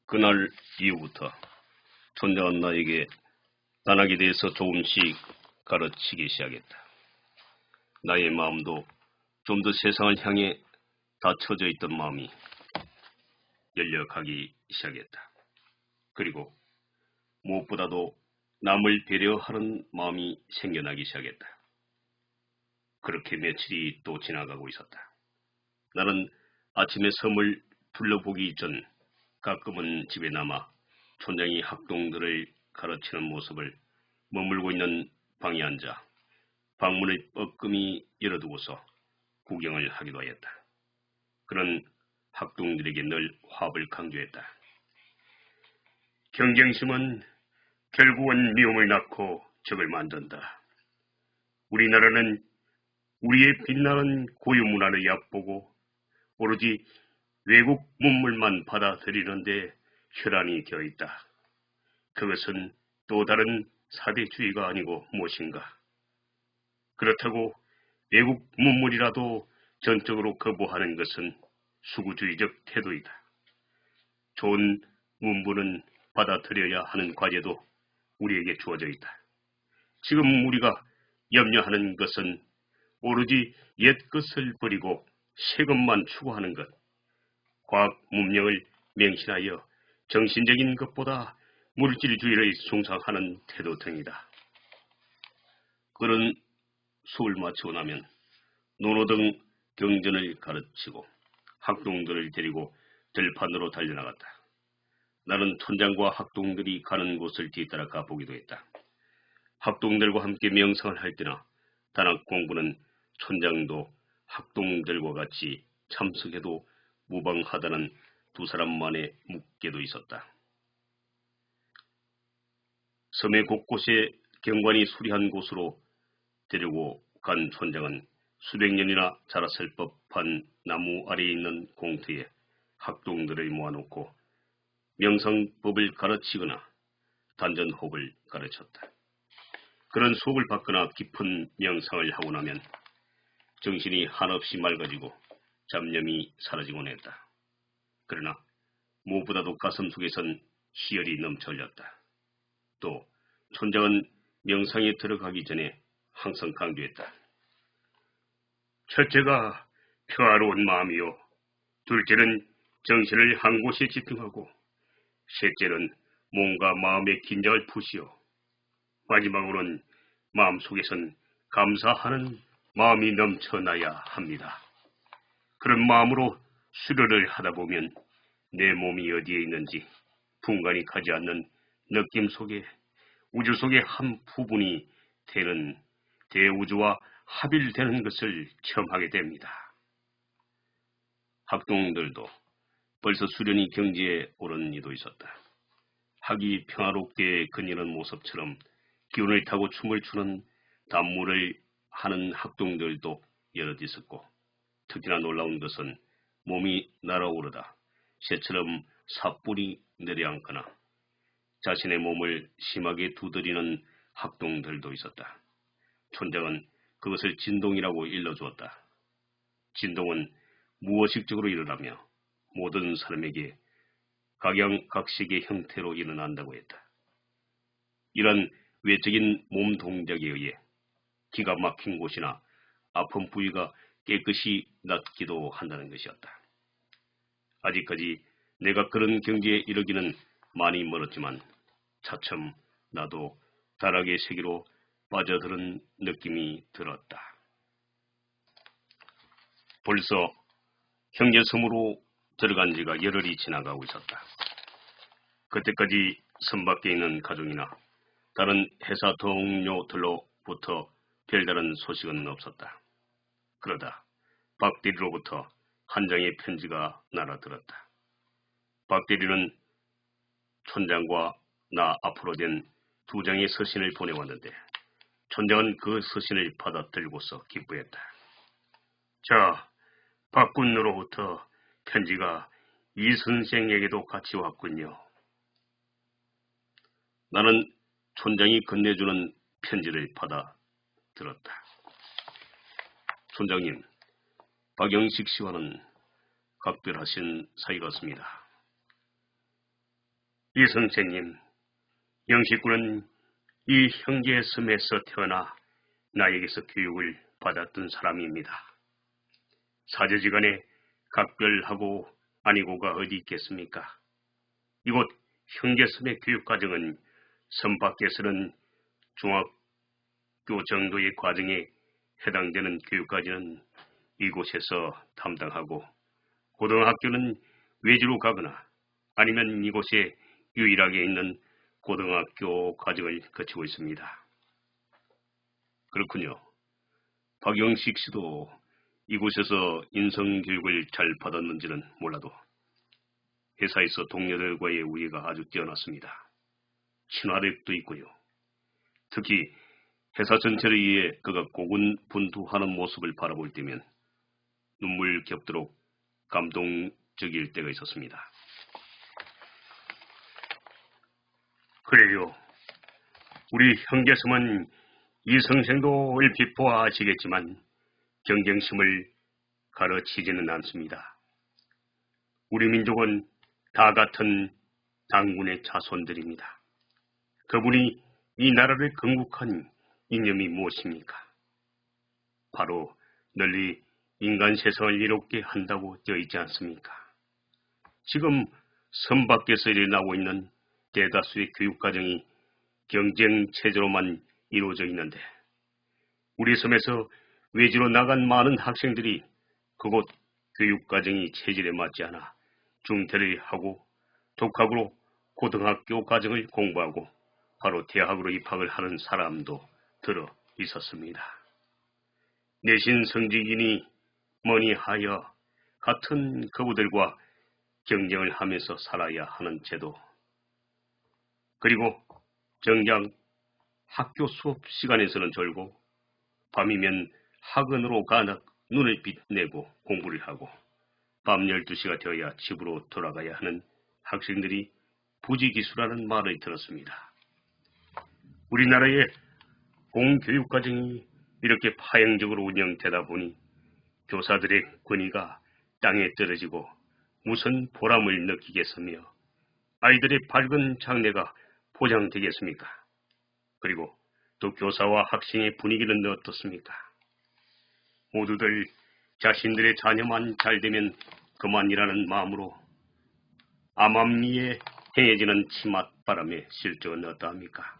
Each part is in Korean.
그날 이후부터 촌장은 나에게 단학에 대해서 조금씩 가르치기 시작했다. 나의 마음도 좀 더 세상을 향해 닫혀져 있던 마음이 열려가기 시작했다. 그리고 무엇보다도 남을 배려하는 마음이 생겨나기 시작했다. 그렇게 며칠이 또 지나가고 있었다. 나는 아침에 섬을 둘러보기 전 가끔은 집에 남아 촌장이 학동들을 가르치는 모습을 머물고 있는 방에 앉아 방문을 뻐끔히 열어두고서 구경을 하기도 하였다. 그는 학동들에게 늘 화합을 강조했다. 경쟁심은 결국은 미움을 낳고 적을 만든다. 우리나라는 우리의 빛나는 고유 문화를 얕보고 오로지 외국 문물만 받아들이는데 혈안이 되어 있다. 그것은 또 다른 사대주의가 아니고 무엇인가. 그렇다고 외국 문물이라도 전적으로 거부하는 것은 수구주의적 태도이다. 좋은 문물은 받아들여야 하는 과제도 우리에게 주어져 있다. 지금 우리가 염려하는 것은 오로지 옛 것을 버리고 새 것만 추구하는 것, 과학 문명을 맹신하여 정신적인 것보다 물질주의를 숭상하는 태도 등이다. 그런 수업을 마치고 나면 논어등 경전을 가르치고 학동들을 데리고 들판으로 달려나갔다. 나는 촌장과 학동들이 가는 곳을 뒤따라 가보기도 했다. 학동들과 함께 명상을 할 때나 단학 공부는 촌장도 학동들과 같이 참석해도 무방하다는 두 사람만의 묵계도 있었다. 섬의 곳곳에 경관이 수리한 곳으로 데리고 간 촌장은 수백 년이나 자랐을 법한 나무 아래에 있는 공터에 학동들을 모아놓고 명상법을 가르치거나 단전호흡을 가르쳤다. 그런 수업을 받거나 깊은 명상을 하고 나면 정신이 한없이 맑아지고 잡념이 사라지곤 했다. 그러나 무엇보다도 가슴 속에선 희열이 넘쳐 흘렸다. 또 촌장은 명상에 들어가기 전에 항상 강조했다. 첫째가 평화로운 마음이요. 둘째는 정신을 한 곳에 집중하고 셋째는 몸과 마음의 긴장을 푸시오. 마지막으로는 마음속에선 감사하는 마음이 넘쳐나야 합니다. 그런 마음으로 수련을 하다 보면 내 몸이 어디에 있는지 분간이 가지 않는 느낌 속에 우주 속의 한 부분이 되는 대우주와 합일되는 것을 체험하게 됩니다. 학동들도 벌써 수련이 경지에 오른 이도 있었다. 학이 평화롭게 거니는 모습처럼 기운을 타고 춤을 추는 단무를 하는 학동들도 여럿 있었고, 특히나 놀라운 것은 몸이 날아오르다 새처럼 사뿔이 내려앉거나 자신의 몸을 심하게 두드리는 학동들도 있었다. 촌장은 그것을 진동이라고 일러주었다. 진동은 무의식적으로 일어나며 모든 사람에게 각양각색의 형태로 일어난다고 했다. 이런 외적인 몸 동작에 의해 기가 막힌 곳이나 아픈 부위가 깨끗이 낫기도 한다는 것이었다. 아직까지 내가 그런 경지에 이르기는 많이 멀었지만 차츰 나도 다락의 세계로 빠져드는 느낌이 들었다. 벌써 형제섬으로 들어간 지가 열흘이 지나가고 있었다. 그때까지 섬 밖에 있는 가족이나 다른 회사 동료들로부터 별다른 소식은 없었다. 그러다 박대리로부터 한 장의 편지가 날아들었다. 박대리는 촌장과 나 앞으로 된 두 장의 서신을 보내왔는데 촌장은 그 서신을 받아 들고서 기뻐했다. 자, 박군으로부터 편지가 이 선생에게도 같이 왔군요. 나는 촌장이 건네주는 편지를 받아 들었다. 촌장님, 박영식 씨와는 각별하신 사이 같습니다. 이 선생님, 영식군은 이 형제의 섬에서 태어나 나에게서 교육을 받았던 사람입니다. 사제지간에 각별하고 아니고가 어디 있겠습니까? 이곳 형제섬의 교육과정은 섬 밖에서는 중학교 정도의 과정에 해당되는 교육까지는 이곳에서 담당하고 고등학교는 외지로 가거나 아니면 이곳에 유일하게 있는 고등학교 과정을 거치고 있습니다. 그렇군요. 박영식 씨도 이곳에서 인성교육을 잘 받았는지는 몰라도 회사에서 동료들과의 우애가 아주 뛰어났습니다. 친화력도 있고요. 특히 회사 전체를 위해 그가 고군분투하는 모습을 바라볼 때면 눈물 겹도록 감동적일 때가 있었습니다. 그래요. 우리 형제섬은 이 선생도 얼핏 보아 아시겠지만 경쟁심을 가르치지는 않습니다. 우리 민족은 다 같은 당군의 자손들입니다. 그분이 이 나라를 건국한 이념이 무엇입니까? 바로 널리 인간 세상을 이롭게 한다고 되어 있지 않습니까? 지금 섬 밖에서 일어나고 있는 대다수의 교육과정이 경쟁체제로만 이루어져 있는데 우리 섬에서 외지로 나간 많은 학생들이 그곳 교육과정이 체질에 맞지 않아 중퇴를 하고 독학으로 고등학교 과정을 공부하고 바로 대학으로 입학을 하는 사람도 들어 있었습니다. 내신 성직이니 뭐니 하여 같은 그부들과 경쟁을 하면서 살아야 하는 제도, 그리고 정작 학교 수업 시간에서는 졸고 밤이면 학원으로 가나 눈을 빛내고 공부를 하고 밤 12시가 되어야 집으로 돌아가야 하는 학생들이 부지기수라는 말을 들었습니다. 우리나라의 공교육과정이 이렇게 파행적으로 운영되다 보니 교사들의 권위가 땅에 떨어지고 무슨 보람을 느끼겠으며 아이들의 밝은 장래가 보장되겠습니까? 그리고 또 교사와 학생의 분위기는 어떻습니까? 모두들 자신들의 자녀만 잘되면 그만이라는 마음으로 암암리에 행해지는 치맛바람의 실적은 어떠합니까?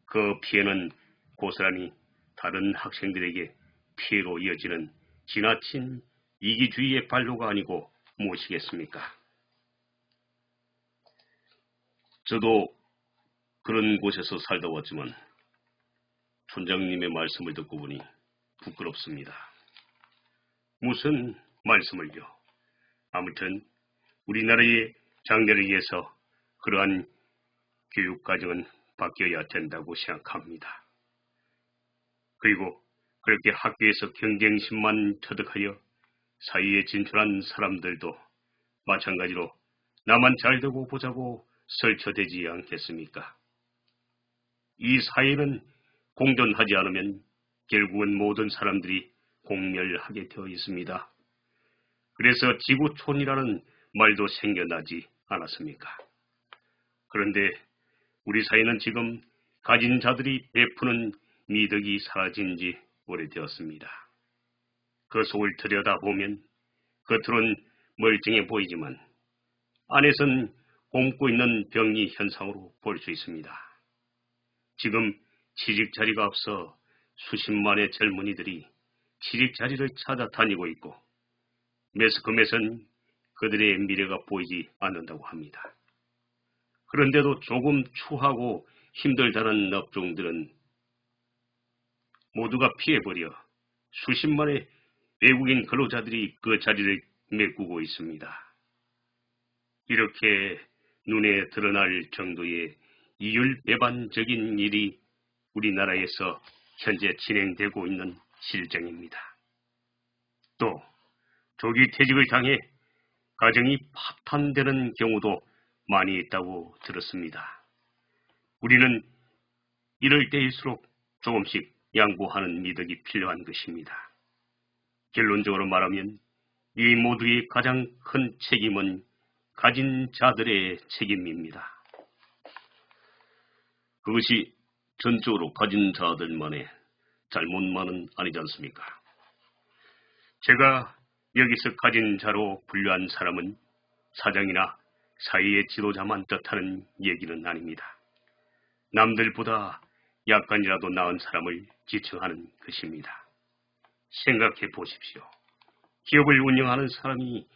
그 피해는 고스란히 다른 학생들에게 피해로 이어지는 지나친 이기주의의 발로가 아니고 무엇이겠습니까? 저도 그런 곳에서 살다 왔지만 촌장님의 말씀을 듣고 보니 부끄럽습니다. 무슨 말씀을요? 아무튼 우리나라의 장래를 위해서 그러한 교육과정은 바뀌어야 된다고 생각합니다. 그리고 그렇게 학교에서 경쟁심만 터득하여 사회에 진출한 사람들도 마찬가지로 나만 잘되고 보자고 설쳐되지 않겠습니까? 이 사회는 공존하지 않으면 결국은 모든 사람들이 공멸하게 되어 있습니다. 그래서 지구촌이라는 말도 생겨나지 않았습니까? 그런데 우리 사회는 지금 가진 자들이 베푸는 미덕이 사라진 지 오래되었습니다. 그 속을 들여다보면 겉으론 멀쩡해 보이지만 안에선 곰고 있는 병리 현상으로 볼 수 있습니다. 지금 취직 자리가 없어 수십만의 젊은이들이 취직 자리를 찾아다니고 있고 매스컴에선 그들의 미래가 보이지 않는다고 합니다. 그런데도 조금 추하고 힘들다는 업종들은 모두가 피해버려 수십만의 외국인 근로자들이 그 자리를 메꾸고 있습니다. 이렇게 눈에 드러날 정도의 이율배반적인 일이 우리나라에서 현재 진행되고 있는 실정입니다. 또 조기 퇴직을 당해 가정이 파탄되는 경우도 많이 있다고 들었습니다. 우리는 이럴 때일수록 조금씩 양보하는 미덕이 필요한 것입니다. 결론적으로 말하면 이 모두의 가장 큰 책임은 가진 자들의 책임입니다. 그것이 전적으로 가진 자들만의 잘못만은 아니지 않습니까? 제가 여기서 가진 자로 분류한 사람은 사장이나 사회의 지도자만 뜻하는 얘기는 아닙니다. 남들보다 약간이라도 나은 사람을 지칭하는 것입니다. 생각해 보십시오. 기업을 운영하는 사람이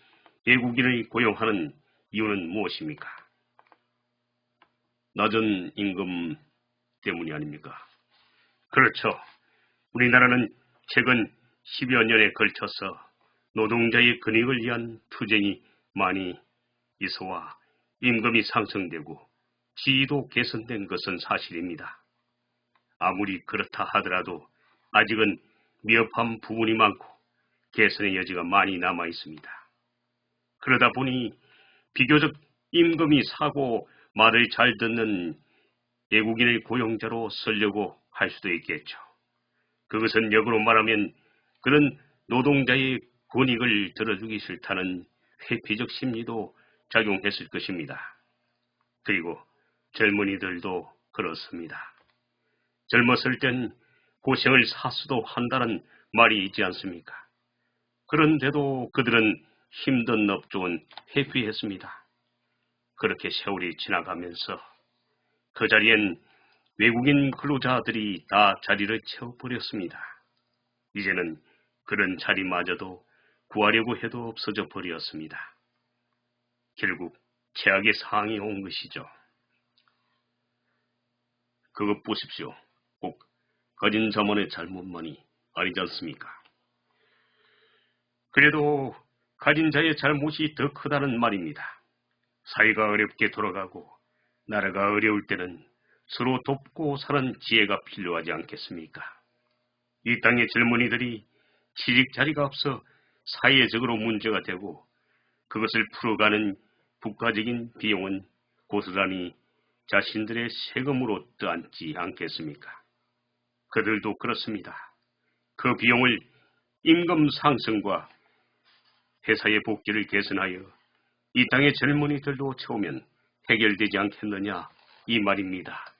외국인을 고용하는 이유는 무엇입니까? 낮은 임금 때문이 아닙니까? 그렇죠. 우리나라는 최근 10여 년에 걸쳐서 노동자의 근익을 위한 투쟁이 많이 있어와 임금이 상승되고 지위도 개선된 것은 사실입니다. 아무리 그렇다 하더라도 아직은 미흡한 부분이 많고 개선의 여지가 많이 남아 있습니다. 그러다 보니 비교적 임금이 사고 말을 잘 듣는 외국인을 고용자로 쓰려고 할 수도 있겠죠. 그것은 역으로 말하면 그런 노동자의 권익을 들어주기 싫다는 회피적 심리도 작용했을 것입니다. 그리고 젊은이들도 그렇습니다. 젊었을 땐 고생을 사수도 한다는 말이 있지 않습니까? 그런데도 그들은 힘든 업종은 회피했습니다. 그렇게 세월이 지나가면서 그 자리엔 외국인 근로자들이 다 자리를 채워버렸습니다. 이제는 그런 자리마저도 구하려고 해도 없어져 버렸습니다. 결국 최악의 상황이 온 것이죠. 그것 보십시오. 꼭 가진 자만의 잘못만이 아니지 않습니까? 그래도 가진 자의 잘못이 더 크다는 말입니다. 사회가 어렵게 돌아가고 나라가 어려울 때는 서로 돕고 사는 지혜가 필요하지 않겠습니까? 이 땅의 젊은이들이 취직 자리가 없어 사회적으로 문제가 되고 그것을 풀어가는 국가적인 비용은 고스란히 자신들의 세금으로 떠안지 않겠습니까? 그들도 그렇습니다. 그 비용을 임금 상승과 회사의 복지를 개선하여 이 땅의 젊은이들도 채우면 해결되지 않겠느냐 이 말입니다.